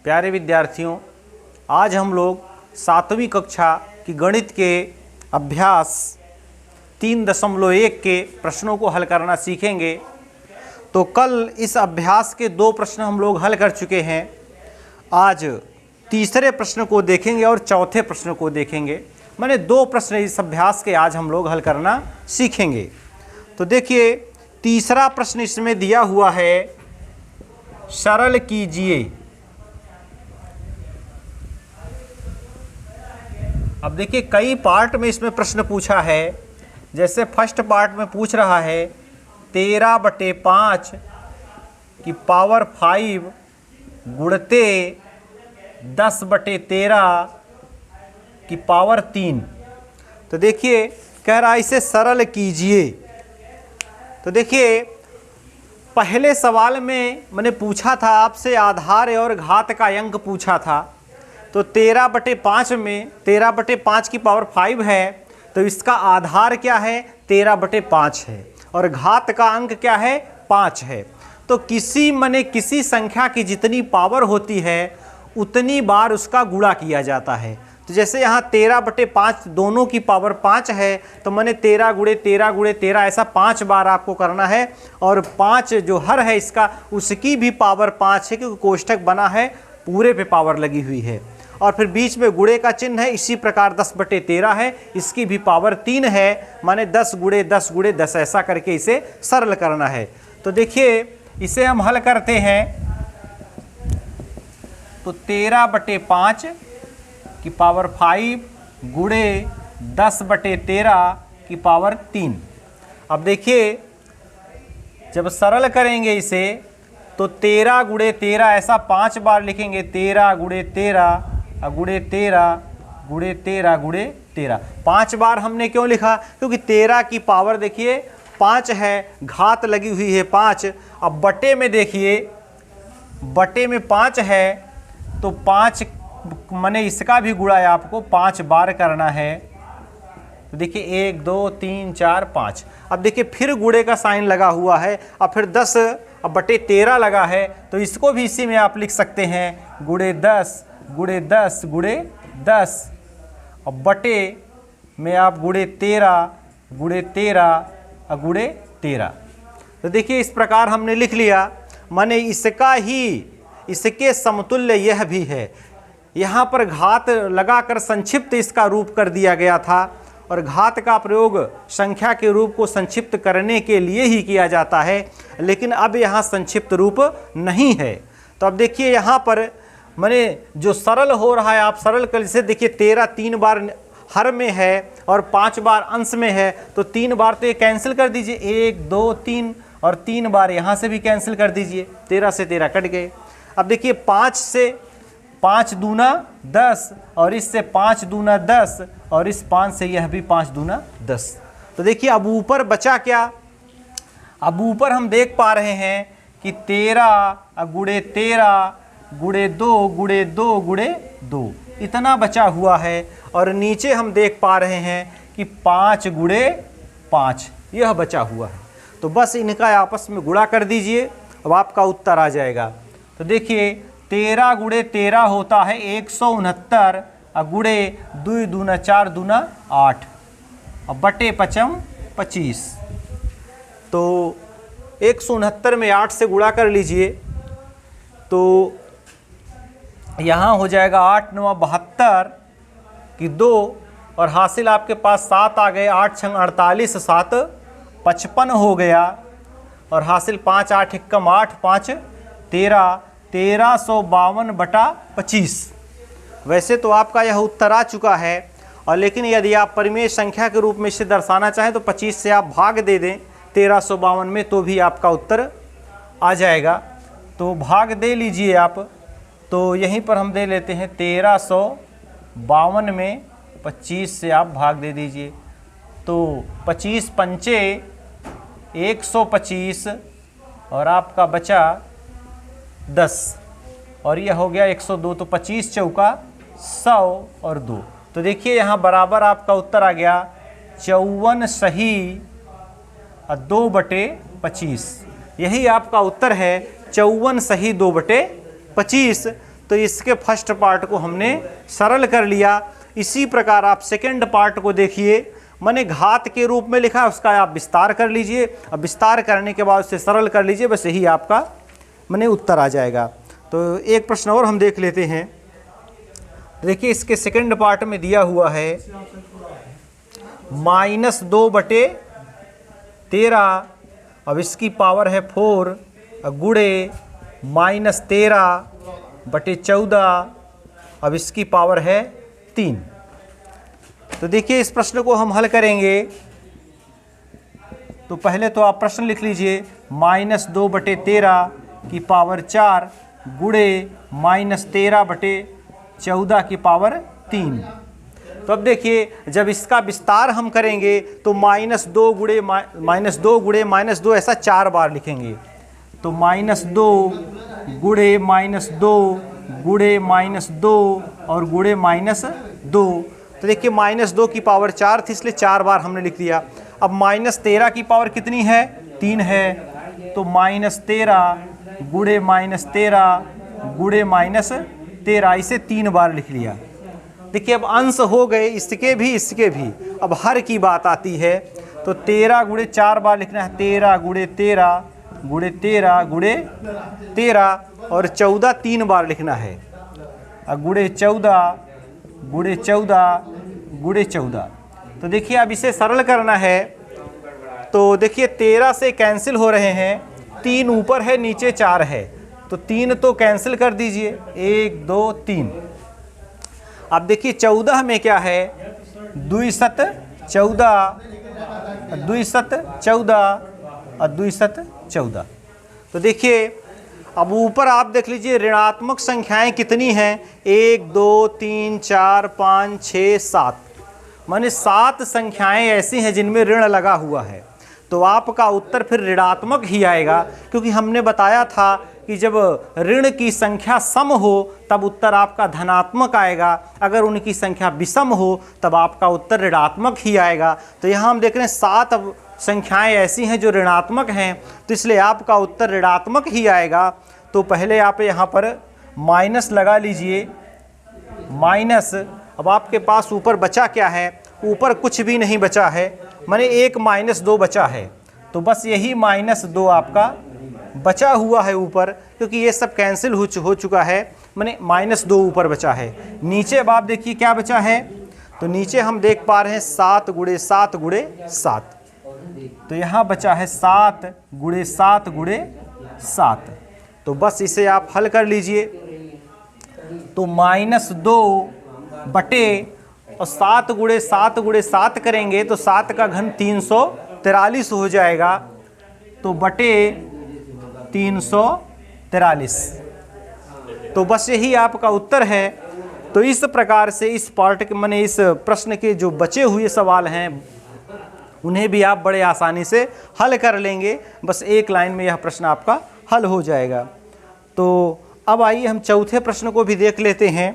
प्यारे विद्यार्थियों, आज हम लोग 7वीं कक्षा की गणित के अभ्यास 3.1 के प्रश्नों को हल करना सीखेंगे। तो कल इस अभ्यास के 2 प्रश्न हम लोग हल कर चुके हैं। आज तीसरे प्रश्न को देखेंगे और चौथे प्रश्न को देखेंगे। मैंने 2 प्रश्न इस अभ्यास के आज हम लोग हल करना सीखेंगे। तो देखिए, तीसरा प्रश्न इसमें दिया हुआ है, सरल कीजिए। अब देखिए, कई पार्ट में इसमें प्रश्न पूछा है। जैसे फर्स्ट पार्ट में पूछ रहा है 13/5 की पावर 5 गुणते 10/13 की पावर 3। तो देखिए, कह रहा है इसे सरल कीजिए। तो देखिए, पहले सवाल में मैंने पूछा था आपसे आधार और घात का अंक पूछा था। तो 13/5 में 13/5 की पावर 5 है, तो इसका आधार क्या है? 13/5 है और घात का अंक क्या है? 5 है। तो किसी संख्या की जितनी पावर होती है उतनी बार उसका गुणा किया जाता है। तो जैसे यहाँ 13/5 दोनों की पावर 5 है, तो मैंने 13 × 13 × 13 ऐसा 5 बार आपको करना है। और 5 जो हर है इसका, उसकी भी पावर 5 है, क्योंकि कोष्ठक बना है पूरे पे पावर लगी हुई है। और फिर बीच में गुणे का चिन्ह है। इसी प्रकार 10/13 है, इसकी भी पावर 3 है। माने 10 × 10 × 10 ऐसा करके इसे सरल करना है। तो देखिए, इसे हम हल करते हैं। तो 13/5 की पावर 5 गुणे 10/13 की पावर 3। अब देखिए, जब सरल करेंगे इसे तो 13 × 13 ऐसा 5 बार लिखेंगे। 13 × 13 गुणे 13 गुणे 13 गुणे 13। 5 बार हमने क्यों लिखा? क्योंकि 13 की पावर देखिए 5 है, घात लगी हुई है 5। अब बटे में देखिए, बटे में 5 है, तो 5 माने इसका भी गुणा आपको 5 बार करना है। तो देखिए 1 2 3 4 5। अब देखिए फिर गुणे का साइन लगा हुआ है, और फिर 10/13 लगा है, तो इसको भी इसी में आप लिख सकते हैं गुणे 10 गुणे 10 गुणे 10। और बटे में आप गुणे 13 गुणे 13 और गुणे 13। तो देखिए इस प्रकार हमने लिख लिया। माने इसके समतुल्य यह भी है। यहाँ पर घात लगाकर संक्षिप्त इसका रूप कर दिया गया था, और घात का प्रयोग संख्या के रूप को संक्षिप्त करने के लिए ही किया जाता है, लेकिन अब यहाँ संक्षिप्त रूप नहीं है। तो अब देखिए, यहाँ पर माने जो सरल हो रहा है, आप सरल कर से देखिए 13 3 बार हर में है और 5 बार अंश में है, तो 3 बार तो ये कैंसिल कर दीजिए। 1 2 3 और 3 बार यहाँ से भी कैंसिल कर दीजिए। 13 से 13 कट गए। अब देखिए 5 से 5 दूना 10, और इससे 5 दूना 10, और इस 5 से यह भी 5 दूना 10। तो देखिए अब ऊपर बचा क्या? अब ऊपर हम देख पा रहे हैं कि 13 गुणे 13 गुणे 2 गुणे 2 गुणे 2 इतना बचा हुआ है। और नीचे हम देख पा रहे हैं कि 5 गुणे 5 यह बचा हुआ है। तो बस इनका आपस में गुणा कर दीजिए, अब आपका उत्तर आ जाएगा। तो देखिए 13 गुणे 13 होता है 169, और गुणे 2 दूना 4 दूना 8, और बटे 5 25। तो 169 में 8 से गुणा कर लीजिए, तो यहाँ हो जाएगा 8 9 72 की 2, और हासिल आपके पास 7 आ गए। 8 6 48, 7 55 हो गया, और हासिल 5 8 1 8 5 13 1352/25। वैसे तो आपका यह उत्तर आ चुका है, और लेकिन यदि आप परिमेय संख्या के रूप में इसे दर्शाना चाहें तो 25 से आप भाग दे दें 1352 में, तो भी आपका उत्तर आ जाएगा। तो भाग दे लीजिए आप। तो यहीं पर हम दे लेते हैं 1352 में 25 से आप भाग दे दीजिए। तो 25 पंचे 125, और आपका बचा 10, और यह हो गया 102। तो 25 चौका 100 और 2। तो देखिए यहाँ बराबर आपका उत्तर आ गया 54 सही और 2/25। यही आपका उत्तर है 54 सही 2/25। तो इसके फर्स्ट पार्ट को हमने सरल कर लिया। इसी प्रकार आप सेकंड पार्ट को देखिए, मैंने घात के रूप में लिखा है, उसका आप विस्तार कर लीजिए। अब विस्तार करने के बाद उसे सरल कर लीजिए, बस यही आपका मैंने उत्तर आ जाएगा। तो एक प्रश्न और हम देख लेते हैं। देखिए इसके सेकंड पार्ट में दिया हुआ है -2/13, अब इसकी पावर है 4 गुणे -13/14, अब इसकी पावर है 3। तो देखिए इस प्रश्न को हम हल करेंगे। तो पहले तो आप प्रश्न लिख लीजिए, -2/13 की पावर 4 गुणे -13/14 की पावर 3। तो अब देखिए जब इसका विस्तार हम करेंगे तो -2 गुणे -2 ऐसा 4 बार लिखेंगे। तो -2 गुणे -2 गुणे -2 और गुणे -2। तो देखिए -2 की पावर 4 थी, इसलिए 4 बार हमने लिख दिया। अब -13 की पावर कितनी है? 3 है। तो -13 गुणे -13 गुणे -13, इसे 3 बार लिख लिया। देखिए अब अंश हो गए इसके भी इसके भी। अब हर की बात आती है, तो 13 गुणे 4 बार लिखना है, 13 गुणे 13 गुणे 13 गुणे 13, और 14 3 बार लिखना है, गुणे 14 गुणे 14 गुणे 14। तो देखिए अब इसे सरल करना है। तो देखिए 13 से कैंसिल हो रहे हैं, 3 ऊपर है नीचे 4 है, तो 3 तो कैंसिल कर दीजिए, 1 2 3। अब देखिए 14 में क्या है? 2 सत 14, 2 सत 14 और 2 सत 14। तो देखिए अब ऊपर आप देख लीजिए ऋणात्मक संख्याएं कितनी हैं? 1 2 3 4 5 6 7, माने 7 संख्याएं ऐसी हैं जिनमें ऋण लगा हुआ है। तो आपका उत्तर फिर ऋणात्मक ही आएगा, क्योंकि हमने बताया था कि जब ऋण की संख्या सम हो तब उत्तर आपका धनात्मक आएगा, अगर उनकी संख्या विषम हो तब आपका उत्तर ऋणात्मक ही आएगा। तो यहाँ हम देख रहे हैं 7 संख्याएं ऐसी हैं जो ऋणात्मक हैं, तो इसलिए आपका उत्तर ऋणात्मक ही आएगा। तो पहले आप यहाँ पर माइनस लगा लीजिए, माइनस। अब आपके पास ऊपर बचा क्या है? ऊपर कुछ भी नहीं बचा है, माने एक -2 बचा है। तो बस यही -2 आपका बचा हुआ है ऊपर, क्योंकि ये सब कैंसिल हो चुका है, माने -2 ऊपर बचा है। नीचे अब आप देखिए क्या बचा है? तो नीचे हम देख पा रहे हैं 7 गुणे 7 गुणे 7। तो यहाँ बचा है 7 गुणे 7 गुणे 7। तो बस इसे आप हल कर लीजिए। तो -2 बटे और 7 गुणे 7 गुणे 7 करेंगे तो 7 का घन 343 हो जाएगा, तो बटे 343। तो बस यही आपका उत्तर है। तो इस प्रकार से इस पार्ट के माने इस प्रश्न के जो बचे हुए सवाल हैं उन्हें भी आप बड़े आसानी से हल कर लेंगे। बस एक लाइन में यह प्रश्न आपका हल हो जाएगा। तो अब आइए हम चौथे प्रश्न को भी देख लेते हैं।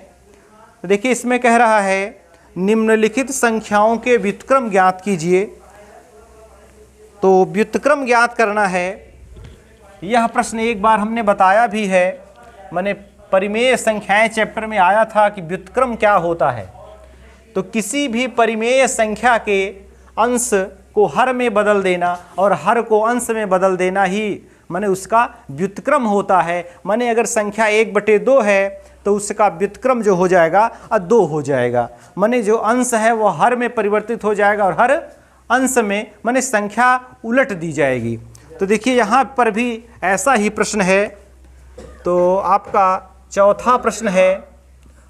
तो देखिए इसमें कह रहा है निम्नलिखित संख्याओं के व्युत्क्रम ज्ञात कीजिए। तो व्युत्क्रम ज्ञात करना है। यह प्रश्न एक बार हमने बताया भी है, मैंने परिमेय संख्याएं चैप्टर में आया था कि व्युत्क्रम क्या होता है। तो किसी भी परिमेय संख्या के अंश को हर में बदल देना और हर को अंश में बदल देना ही माने उसका व्युत्क्रम होता है। माने अगर संख्या 1/2 है तो उसका व्युत्क्रम जो हो जाएगा 2 हो जाएगा। माने जो अंश है वो हर में परिवर्तित हो जाएगा और हर अंश में माने संख्या उलट दी जाएगी। तो देखिए यहाँ पर भी ऐसा ही प्रश्न है। तो आपका चौथा प्रश्न है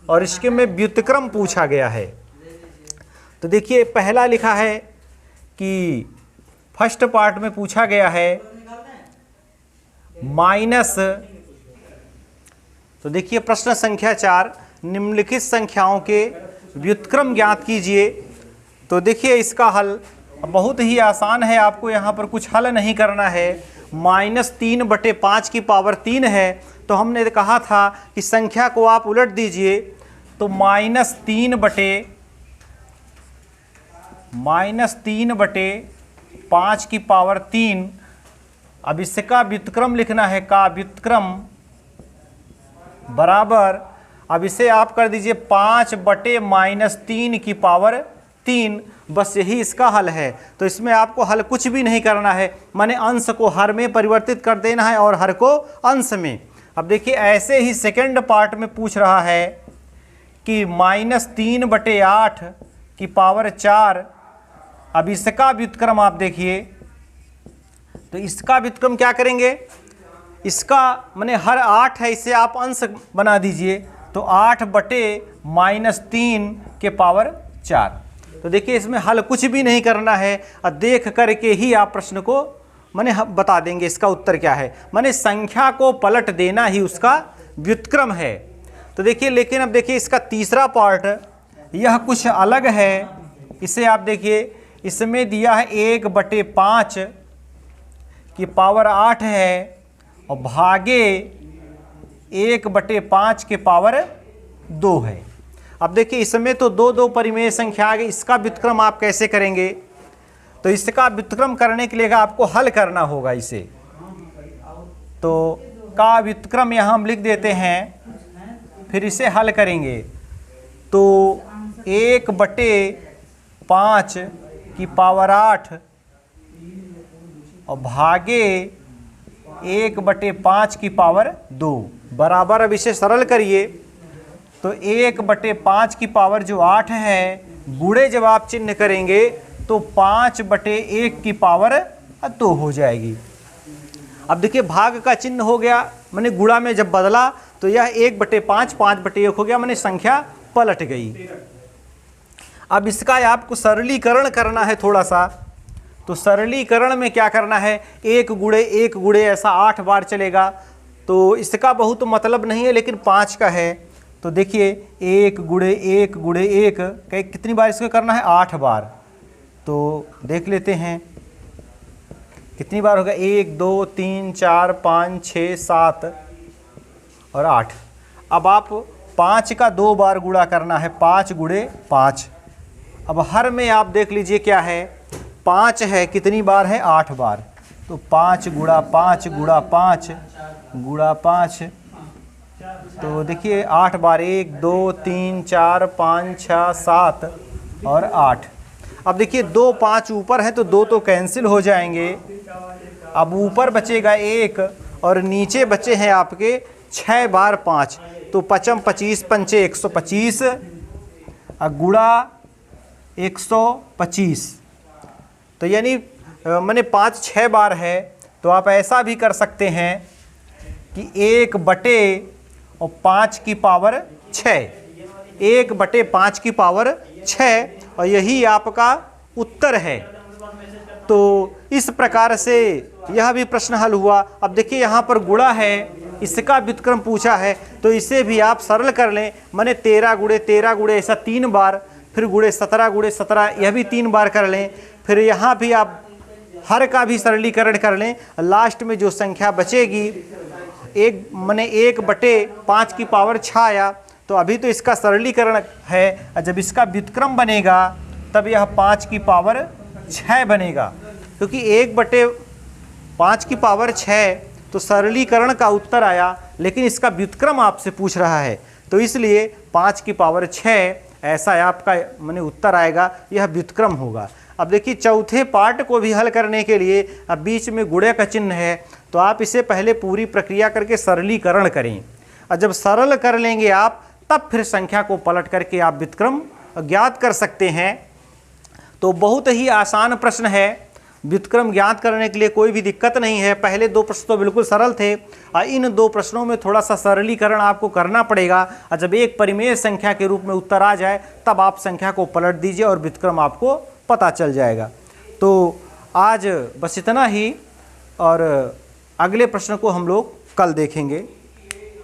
और इसके में व्युत्क्रम पूछा गया है। तो देखिए पहला लिखा है कि फर्स्ट पार्ट में पूछा गया है माइनस। तो देखिए प्रश्न संख्या 4, निम्नलिखित संख्याओं के व्युत्क्रम ज्ञात कीजिए। तो देखिए इसका हल बहुत ही आसान है, आपको यहाँ पर कुछ हल नहीं करना है। -3/5 की पावर 3 है, तो हमने कहा था कि संख्या को आप उलट दीजिए। तो -3/5 की पावर 3। अब इसका व्युत्क्रम लिखना है, का व्युत्क्रम बराबर अब इसे आप कर दीजिए 5/-3 की पावर 3, बस यही इसका हल है। तो इसमें आपको हल कुछ भी नहीं करना है, माने अंश को हर में परिवर्तित कर देना है और हर को अंश में। अब देखिए ऐसे ही सेकंड पार्ट में पूछ रहा है कि -3/8 की पावर 4। अब इसका व्युत्क्रम आप देखिए, तो इसका व्युत्क्रम क्या करेंगे, इसका माने हर 8 है, इसे आप अंश बना दीजिए, तो 8/-3 के पावर 4। तो देखिए इसमें हल कुछ भी नहीं करना है और देख करके ही आप प्रश्न को माने बता देंगे इसका उत्तर क्या है। माने संख्या को पलट देना ही उसका व्युत्क्रम है। तो देखिए, लेकिन अब देखिए इसका तीसरा पार्ट यह कुछ अलग है। इसे आप देखिए, इसमें दिया है 1/5 की पावर 8 है और भागे 1/5 के पावर 2 है। अब देखिए इसमें तो दो परिमेय संख्या आ गई, इसका व्युत्क्रम आप कैसे करेंगे, तो इसका व्युत्क्रम करने के लिए आपको हल करना होगा इसे। तो का व्युत्क्रम यहाँ हम लिख देते हैं, फिर इसे हल करेंगे। तो 1/5 की पावर 8 और भागे 1/5 की पावर 2 बराबर। अब इसे सरल करिए, तो 1/5 की पावर जो 8 है, गुणे जब आप चिन्ह करेंगे तो 5/1 की पावर 2 हो जाएगी। अब देखिए भाग का चिन्ह हो गया, मैंने गुणा में जब बदला तो यह 1/5 5/1 हो गया, मैंने संख्या पलट गई। अब इसका आपको सरलीकरण करना है थोड़ा सा। तो सरलीकरण में क्या करना है, 1 गुणे 1 गुणे ऐसा 8 बार चलेगा। तो इसका बहुत मतलब नहीं है, लेकिन 5 का है। तो देखिए 1 गुणे 1 गुणे 1 कितनी बार इसको करना है, 8 बार। तो देख लेते हैं कितनी बार होगा, 1 2 3 4 5 6 7 और 8। अब आप 5 का 2 बार गुणा करना है, 5 गुणे 5। अब हर में आप देख लीजिए क्या है, 5 है, कितनी बार है, 8 बार। तो 5 गुणा 5 गुणा 5 गुणा 5, तो देखिए 8 बार, 1 2 3 4 5 6 7 और 8। अब देखिए 2 5 ऊपर है तो 2 तो कैंसिल हो जाएंगे। अब ऊपर बचेगा 1 और नीचे बचे हैं आपके 6 बार 5। तो 5 25 पंचे 125 गुणा 125। तो यानी मैंने 5 6 बार है। तो आप ऐसा भी कर सकते हैं कि 1/5 की पावर 6, 1/5 की पावर 6, और यही आपका उत्तर है। तो इस प्रकार से यह भी प्रश्न हल हुआ। अब देखिए यहाँ पर गुणा है, इसका व्युत्क्रम पूछा है, तो इसे भी आप सरल कर लें। मैंने 13 गुणे 13 गुणे ऐसा 3 बार, फिर गुणे 17 गुणे 17 यह भी 3 बार कर लें। फिर यहाँ भी आप हर का भी सरलीकरण कर लें। लास्ट में जो संख्या बचेगी, 1/5 की पावर 6 आया। तो अभी तो इसका सरलीकरण है, जब इसका व्युत्क्रम बनेगा तब यह 5 की पावर 6 बनेगा, क्योंकि 1/5 की पावर 6 तो सरलीकरण का उत्तर आया, लेकिन इसका व्युत्क्रम आपसे पूछ रहा है, तो इसलिए 5 की पावर 6 ऐसा आपका माने उत्तर आएगा, यह व्युत्क्रम होगा। अब देखिए चौथे पार्ट को भी हल करने के लिए अब बीच में गुणे का चिन्ह है, तो आप इसे पहले पूरी प्रक्रिया करके सरलीकरण करें, और जब सरल कर लेंगे आप तब फिर संख्या को पलट करके आप व्युत्क्रम ज्ञात कर सकते हैं। तो बहुत ही आसान प्रश्न है, व्युत्क्रम ज्ञात करने के लिए कोई भी दिक्कत नहीं है। पहले 2 प्रश्न तो बिल्कुल सरल थे, और इन 2 प्रश्नों में थोड़ा सा सरलीकरण आपको करना पड़ेगा, और जब एक परिमेय संख्या के रूप में उत्तर आ जाए तब आप संख्या को पलट दीजिए और व्युत्क्रम आपको पता चल जाएगा। तो आज बस इतना ही, और अगले प्रश्न को हम लोग कल देखेंगे।